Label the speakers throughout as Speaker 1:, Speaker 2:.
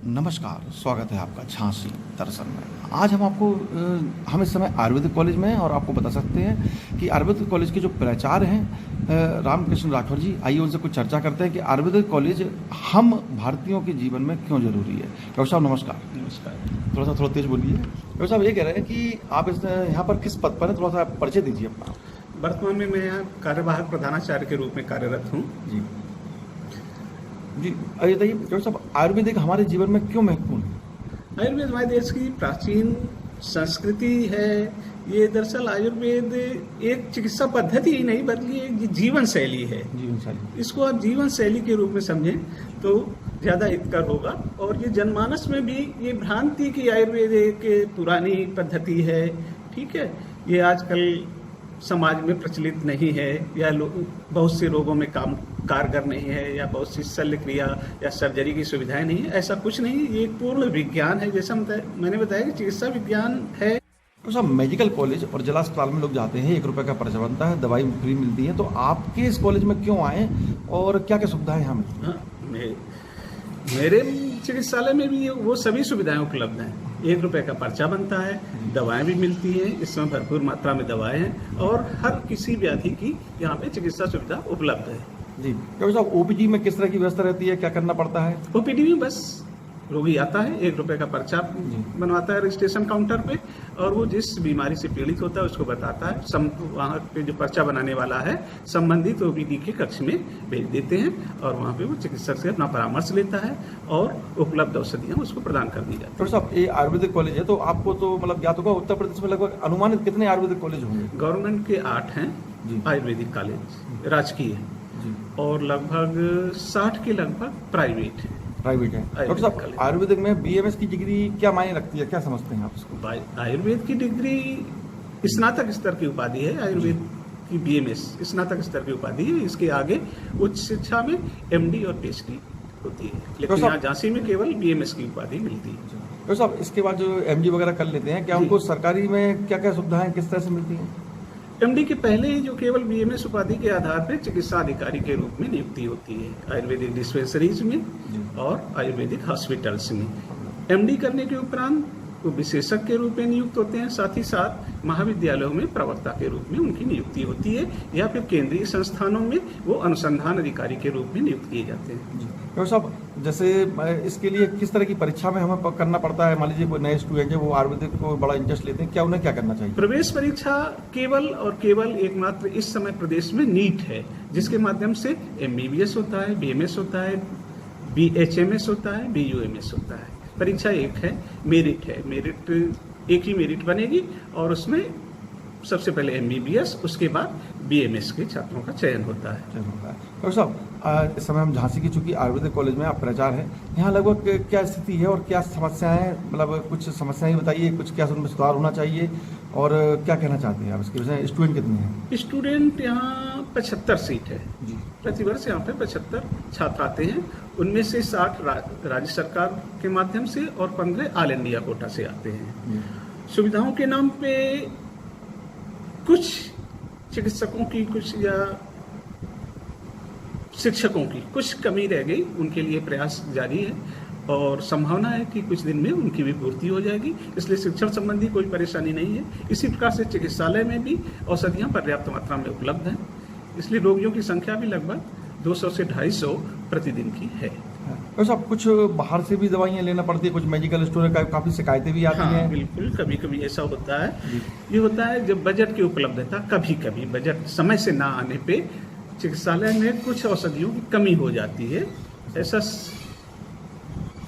Speaker 1: नमस्कार, स्वागत है आपका झांसी दर्शन में। आज हम आपको हम इस समय आयुर्वेदिक कॉलेज में हैं और आपको बता सकते हैं कि आयुर्वेदिक कॉलेज के जो प्राचार्य हैं रामकृष्ण राठौर जी, आइए उनसे कुछ चर्चा करते हैं कि आयुर्वेदिक कॉलेज हम भारतीयों के जीवन में क्यों जरूरी है। डॉक्टर साहब नमस्कार।
Speaker 2: नमस्कार।
Speaker 1: थोड़ा तेज बोलिए। डॉक्टर साहब ये कह रहे हैं कि आप इस यहाँ पर किस पद पर हैं, थोड़ा सा परिचय दीजिए अपना।
Speaker 2: वर्तमान में मैं यहाँ कार्यवाहक प्रधानाचार्य के रूप में कार्यरत हूँ।
Speaker 1: जी जी, ये बताइए डॉक्टर साहब, आयुर्वेदिक हमारे जीवन में क्यों महत्वपूर्ण है?
Speaker 2: आयुर्वेद हमारे देश की प्राचीन संस्कृति है। ये दरअसल आयुर्वेद एक चिकित्सा पद्धति ही नहीं बल्कि एक जीवन शैली है।
Speaker 1: जीवन शैली,
Speaker 2: इसको आप जीवन शैली के रूप में समझें तो ज़्यादा हितकर होगा। और ये जनमानस में भी ये भ्रांति की आयुर्वेद एक पुरानी पद्धति है, ठीक है, ये आजकल समाज में प्रचलित नहीं है, या बहुत से रोगों में कारगर नहीं है, या बहुत सी शल्य क्रिया या सर्जरी की सुविधाएं नहीं है। ऐसा कुछ नहीं, ये एक पूर्ण विज्ञान है। जैसा मैंने बताया कि चिकित्सा विज्ञान है।
Speaker 1: तो साहब, मेडिकल कॉलेज और जिला अस्पताल में लोग जाते हैं, 1 रुपये का पर्चा बनता है, दवाई फ्री मिलती है, तो आपके इस कॉलेज में क्यों आए और क्या क्या सुविधाएं यहाँ मिलती हैं?
Speaker 2: मेरे चिकित्सालय में भी वो सभी सुविधाएं उपलब्ध हैं। 1 रुपये का पर्चा बनता है, दवाएं भी मिलती हैं, इसमें भरपूर मात्रा में दवाएं हैं, और हर किसी व्याधि की यहाँ पे चिकित्सा सुविधा उपलब्ध है।
Speaker 1: जी डॉक्टर साहब, ओपीडी में किस तरह की व्यवस्था रहती है, क्या करना पड़ता है?
Speaker 2: ओपीडी में बस रोगी आता है, 1 रुपये का पर्चा बनवाता है रजिस्ट्रेशन काउंटर पे, और वो जिस बीमारी से पीड़ित होता है उसको बताता है। वहाँ पे जो पर्चा बनाने वाला है संबंधित ओपीडी के कक्ष में भेज देते हैं, और वहाँ पे वो चिकित्सक से अपना परामर्श लेता है और उपलब्ध औषधियाँ उसको प्रदान कर दी जाती है।
Speaker 1: डॉक्टर साहब, ये आयुर्वेदिक कॉलेज है, तो आपको तो मतलब ज्ञात होगा उत्तर प्रदेश में लगभग अनुमानित कितने आयुर्वेदिक कॉलेज होंगे?
Speaker 2: गवर्नमेंट के 8 हैं आयुर्वेदिक कॉलेज, राजकीय, और लगभग 60 के लगभग प्राइवेट है। डॉक्टर साहब, आयुर्वेदिक में बीएमएस की डिग्री क्या मायने रखती है, क्या समझते हैं आप इसको? आयुर्वेद की डिग्री स्नातक स्तर की उपाधि है। आयुर्वेद की बीएमएस स्नातक स्तर की उपाधि है। इसके आगे उच्च शिक्षा में एमडी और पीएचडी होती है, लेकिन यहाँ झांसी में केवल बीएमएस की उपाधि मिलती है।
Speaker 1: डॉक्टर साहब, इसके बाद जो एमडी वगैरह कर लेते हैं, क्या उनको सरकारी में क्या क्या सुविधाएं किस तरह से मिलती हैं?
Speaker 2: एमडी के पहले ही जो केवल बीएमएस उपाधि के आधार पर चिकित्सा अधिकारी के रूप में नियुक्ति होती है आयुर्वेदिक डिस्पेंसरीज में और आयुर्वेदिक हॉस्पिटल्स में। एमडी करने के उपरांत वो विशेषज्ञ के रूप में नियुक्त होते हैं, साथ ही साथ महाविद्यालयों में प्रवक्ता के रूप में उनकी नियुक्ति होती है, या फिर केंद्रीय संस्थानों में वो अनुसंधान अधिकारी के रूप में नियुक्त किए जाते हैं।
Speaker 1: डॉक्टर साहब, जैसे इसके लिए किस तरह की परीक्षा में हमें करना पड़ता है? मान लीजिए कोई नए स्टूडेंट है, वो आयुर्वेदिक को बड़ा इंटरेस्ट लेते हैं, क्या उन्हें क्या करना चाहिए?
Speaker 2: प्रवेश परीक्षा केवल और केवल एकमात्र इस समय प्रदेश में नीट है, जिसके माध्यम से एमबीबीएस होता है, बीएमएस होता है, बीएचएमएस होता है, बीयूएमएस होता है। परीक्षा एक है, मेरिट है, मेरिट एक ही मेरिट बनेगी, और उसमें सबसे पहले एमबीबीएस, उसके बाद बीएमएस के छात्रों का चयन होता है।
Speaker 1: डॉक्टर साहब, इस समय हम झांसी की चूंकि आयुर्वेदिक कॉलेज में आप प्राचार्य हैं, यहाँ लगभग क्या स्थिति है और क्या समस्याएं, मतलब कुछ समस्याएं बताइए, कुछ क्या उनमें सुधार होना चाहिए, और क्या कहना चाहते हैं आप इसके विषय? स्टूडेंट कितने हैं?
Speaker 2: स्टूडेंट यहाँ 75 सीट है जी। प्रतिवर्ष यहाँ पे 75 छात्र आते हैं, उनमें से 60 राज्य सरकार के माध्यम से और 15 ऑल इंडिया कोटा से आते हैं। सुविधाओं के नाम पे कुछ चिकित्सकों की कुछ या शिक्षकों की कुछ कमी रह गई, उनके लिए प्रयास जारी है, और संभावना है कि कुछ दिन में उनकी भी पूर्ति हो जाएगी। इसलिए शिक्षण संबंधी कोई परेशानी नहीं है। इसी प्रकार से चिकित्सालय में भी औषधियाँ पर्याप्त मात्रा में उपलब्ध हैं, इसलिए रोगियों की संख्या भी लगभग 200 से 250 प्रतिदिन की है।
Speaker 1: तो साहब, कुछ बाहर से भी दवाइयाँ लेना पड़ती है, कुछ मेडिकल स्टोर का काफ़ी शिकायतें भी आती हैं।
Speaker 2: बिल्कुल, कभी कभी ऐसा होता है। ये होता है जब बजट की उपलब्धता, कभी कभी बजट समय से ना आने पे चिकित्सालय में कुछ औषधियों की कमी हो जाती है। ऐसा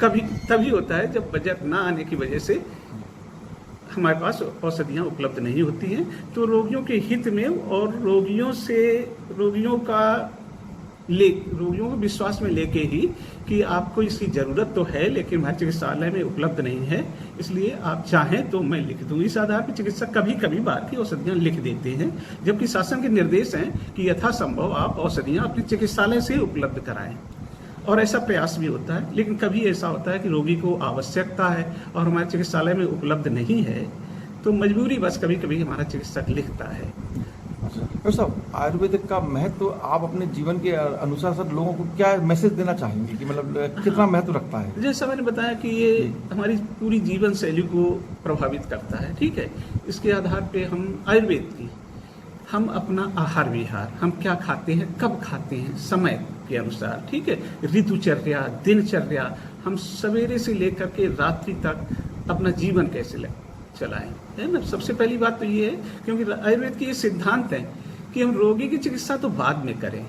Speaker 2: कभी तभी होता है जब बजट ना आने की वजह से हमारे पास औषधियाँ उपलब्ध नहीं होती हैं। तो रोगियों के हित में और रोगियों को विश्वास में लेके ही कि आपको इसकी ज़रूरत तो है, लेकिन हमारे चिकित्सालय में उपलब्ध नहीं है, इसलिए आप चाहें तो मैं लिख दूँ। इस आधार पर चिकित्सक कभी कभी बाहर की औषधियाँ लिख देते हैं, जबकि शासन के निर्देश हैं कि यथासंभव आप औषधियाँ अपने चिकित्सालय से उपलब्ध कराएं, और ऐसा प्रयास भी होता है। लेकिन कभी ऐसा होता है कि रोगी को आवश्यकता है और हमारे चिकित्सालय में उपलब्ध नहीं है, तो मजबूरी बस कभी कभी हमारा चिकित्सक लिखता है।
Speaker 1: डॉक्टर साहब, आयुर्वेदिक का महत्व आप अपने जीवन के अनुसार सर लोगों को क्या मैसेज देना चाहेंगे कि मतलब कितना महत्व रखता है?
Speaker 2: जैसा मैंने बताया कि ये हमारी पूरी जीवन शैली को प्रभावित करता है, ठीक है। इसके आधार पे हम अपना आहार विहार, हम क्या खाते हैं, कब खाते हैं, समय के अनुसार, ठीक है, ऋतुचर्या, दिनचर्या, हम सवेरे से लेकर के रात्रि तक अपना जीवन कैसे चलाएं, है ना। सबसे पहली बात तो ये है, क्योंकि आयुर्वेद के ये सिद्धांत है कि हम रोगी की चिकित्सा तो बाद में करें,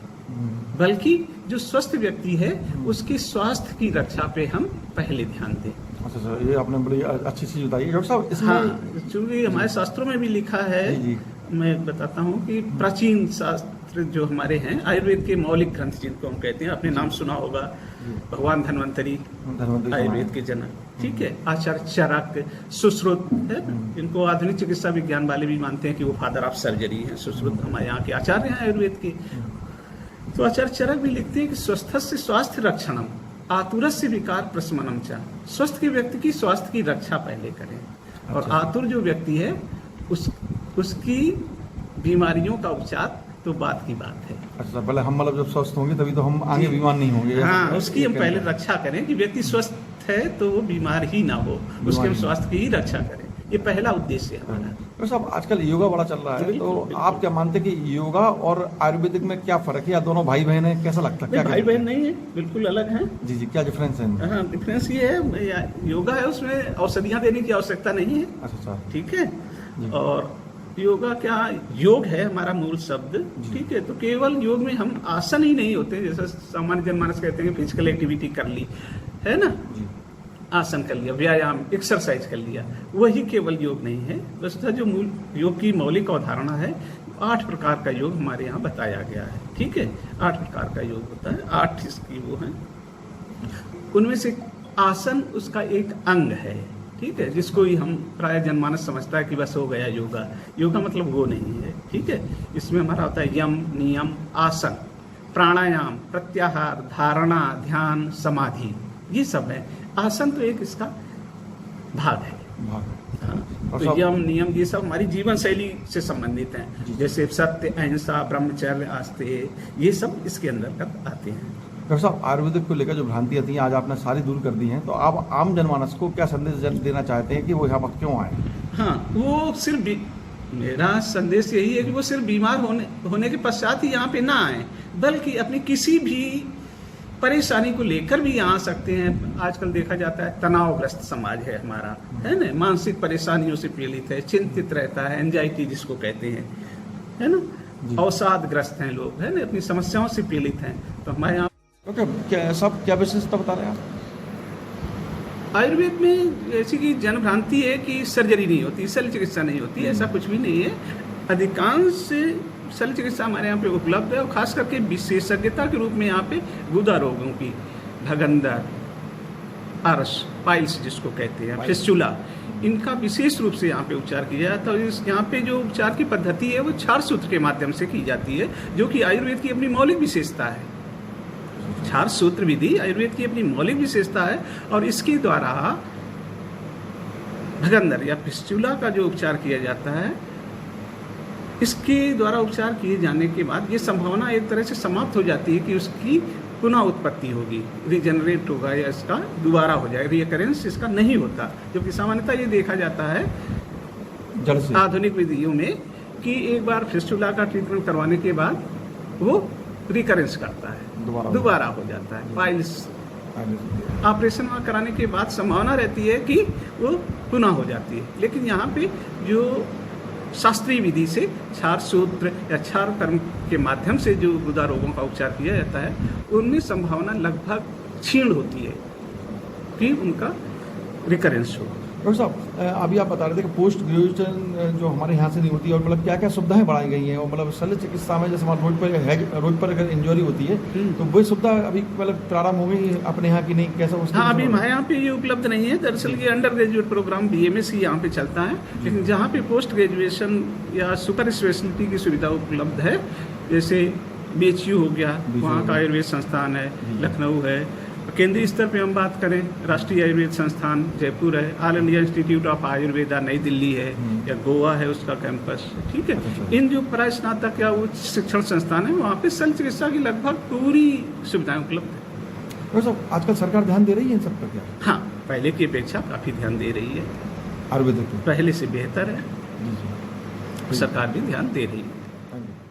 Speaker 2: बल्कि जो स्वस्थ व्यक्ति है उसके स्वास्थ्य की रक्षा पे हम पहले ध्यान दें।
Speaker 1: अच्छा सर, ये आपने बड़ी अच्छी चीज बताई डॉक्टर साहब। इसमें
Speaker 2: हाँ, चूंकि हमारे शास्त्रों में भी लिखा है,
Speaker 1: जी।
Speaker 2: मैं बताता हूँ कि प्राचीन शास्त्र जो हमारे हैं, आयुर्वेद के मौलिक ग्रंथ जिनको हम कहते हैं, आपने नाम सुना होगा, भगवान धन्वंतरी आयुर्वेद के जनक, ठीक है, आचार्य चरक, सुश्रुत है, इनको आधुनिक चिकित्सा विज्ञान वाले भी मानते हैं कि वो फादर ऑफ सर्जरी हैं। सुश्रुत हमारे यहाँ के आचार्य हैं आयुर्वेद के। तो आचार्य चरक भी लिखते हैं कि स्वस्थस्य स्वास्थ्य रक्षणम आतुरस्य विकार प्रशमनम च, स्वस्थ के व्यक्ति की स्वास्थ्य की रक्षा पहले करें, और आतुर जो व्यक्ति है उसकी बीमारियों का उपचार तो बात की बात है।
Speaker 1: अच्छा, पहले हम मतलब जब स्वस्थ होंगे तभी तो हम आगे बीमार नहीं होंगे।
Speaker 2: हाँ, उसकी हम पहले रक्षा करें कि व्यक्ति स्वस्थ है तो वो बीमार ही ना हो, उसके हम स्वास्थ्य की ही रक्षा करें, ये पहला उद्देश्य है हमारा।
Speaker 1: तो साहब, आजकल योगा बड़ा चल रहा है, तो आप क्या मानते हैं कि योगा और आयुर्वेदिक में क्या फर्क है, या दोनों भाई बहन है, कैसा लगता है? क्या
Speaker 2: भाई बहन नहीं है, बिल्कुल अलग है।
Speaker 1: जी जी, क्या डिफरेंस है?
Speaker 2: हाँ, डिफरेंस ये है, योगा है उसमें औषधियाँ देने की आवश्यकता नहीं है।
Speaker 1: अच्छा,
Speaker 2: ठीक है। और योगा क्या, योग है हमारा मूल शब्द, ठीक है। तो केवल योग में हम आसन ही नहीं होते, जैसा सामान्य जनमानस कहते हैं फिजिकल एक्टिविटी कर ली, है ना, आसन कर लिया, व्यायाम, एक्सरसाइज कर लिया, वही केवल योग नहीं है। वस्तुतः जो मूल योग की मौलिक अवधारणा है, 8 प्रकार का योग हमारे यहाँ बताया गया है, ठीक है। 8 प्रकार का योग होता है, 8 इसकी वो है, उनमें से आसन उसका एक अंग है, ठीक है, जिसको ही हम प्राय जनमानस समझता है कि बस हो गया योगा। योगा मतलब वो नहीं है, ठीक है। इसमें हमारा होता है यम, नियम, आसन, प्राणायाम, प्रत्याहार, धारणा, ध्यान, समाधि, ये सब है। आसन तो एक इसका भाग है। हाँ, तो यम, नियम, ये सब हमारी जीवन शैली से संबंधित हैं, जैसे सत्य, अहिंसा, ब्रह्मचर्य, आस्ते, ये सब इसके अंतर्गत आते हैं।
Speaker 1: डॉक्टर साहब, आयुर्वेदिक को लेकर जो भ्रांतियाँ थी आज आपने सारी दूर कर दी हैं, तो आप आम जनमानस को क्या संदेश देना चाहते हैं कि वो यहाँ पर क्यों आए?
Speaker 2: हाँ, वो सिर्फ मेरा संदेश यही है कि वो सिर्फ बीमार होने के पश्चात ही यहाँ पे ना आए, बल्कि अपनी किसी भी परेशानी को लेकर भी यहाँ आ सकते हैं। आजकल देखा जाता है तनावग्रस्त समाज है हमारा, है ना, मानसिक परेशानियों से पीड़ित है, चिंतित रहता है, एंजाइटी जिसको कहते हैं, है ना, अवसादग्रस्त हैं लोग, है ना, अपनी समस्याओं से पीड़ित हैं। तो हमारे यहाँ
Speaker 1: क्या विशेषता बता रहे हैं आप?
Speaker 2: आयुर्वेद में ऐसी की जन भ्रांति है कि सर्जरी नहीं होती, शल्य चिकित्सा नहीं होती, ऐसा कुछ भी नहीं है। अधिकांश शल्य चिकित्सा हमारे यहाँ पे उपलब्ध है, और खास करके विशेषज्ञता के रूप में यहाँ पे गुदा रोगों की, भगंदर, अरस, पाइल्स जिसको कहते हैं, फिस्टुला, इनका विशेष रूप से यहाँ पे उपचार किया जाता है। और यहाँ पे जो उपचार की पद्धति है वो 4 सूत्र के माध्यम से की जाती है, जो कि आयुर्वेद की अपनी मौलिक विशेषता है। 4 सूत्र विधि आयुर्वेद की अपनी मौलिक विशेषता है, और इसके द्वारा भगंदर या फिस्टुला का जो उपचार किया जाता है, इसके द्वारा उपचार किए जाने के बाद ये संभावना एक तरह से समाप्त हो जाती है कि उसकी पुनः उत्पत्ति होगी, रिजेनरेट होगा, या इसका दोबारा हो जाएगा, रिकरेंस इसका नहीं होता। जबकि सामान्यतः ये देखा जाता है आधुनिक विधियों में कि एक बार फिस्टुला का ट्रीटमेंट करवाने के बाद वो रिकरेंस करता है, दोबारा हो जाता है। पाइल्स ऑपरेशन कराने के बाद संभावना रहती है कि वो पुनः हो जाती है। लेकिन यहाँ पे जो शास्त्रीय विधि से 4 सूत्र या 4 कर्म के माध्यम से जो गुदा रोगों का उपचार किया जाता है, उनमें संभावना लगभग क्षीण होती है कि उनका रिकरेंस हो।
Speaker 1: डॉक्टर साहब, अभी आप बता रहे थे कि पोस्ट ग्रेजुएशन जो हमारे यहाँ से नहीं होती, और मतलब क्या क्या सुविधाएं बढ़ाई गई हैं, और मतलब शल्य चिकित्सा में जैसे हमारे रोड पर अगर इंजरी होती है तो वही सुविधा अभी मतलब प्रारंभ हो गई अपने यहाँ की, नहीं कैसा?
Speaker 2: हाँ, अभी हमारे यहाँ पे ये उपलब्ध नहीं है। दरअसल ये अंडर ग्रेजुएट प्रोग्राम BMS ही यहाँ पे चलता है, लेकिन जहाँ पे पोस्ट ग्रेजुएशन या सुपर स्पेशलिटी की सुविधा उपलब्ध है, जैसे BHU हो गया, वहाँ का आयुर्वेद संस्थान है, लखनऊ है, केंद्रीय स्तर पे हम बात करें, राष्ट्रीय आयुर्वेद संस्थान जयपुर है, all India institute of Ayurveda नई दिल्ली है, या गोवा है उसका कैंपस, ठीक है। इन जो प्राय स्नातक या उच्च शिक्षण संस्थान है वहाँ पे शल्य चिकित्सा की लगभग पूरी सुविधाएं उपलब्ध है।
Speaker 1: डॉक्टर साहब आजकल सरकार ध्यान दे रही है इन सब पर क्या?
Speaker 2: हाँ, पहले की अपेक्षा काफ़ी ध्यान दे रही है,
Speaker 1: आयुर्वेदिक
Speaker 2: पहले से बेहतर है,
Speaker 1: जी जी
Speaker 2: सरकार भी ध्यान दे रही है।
Speaker 1: Thank you.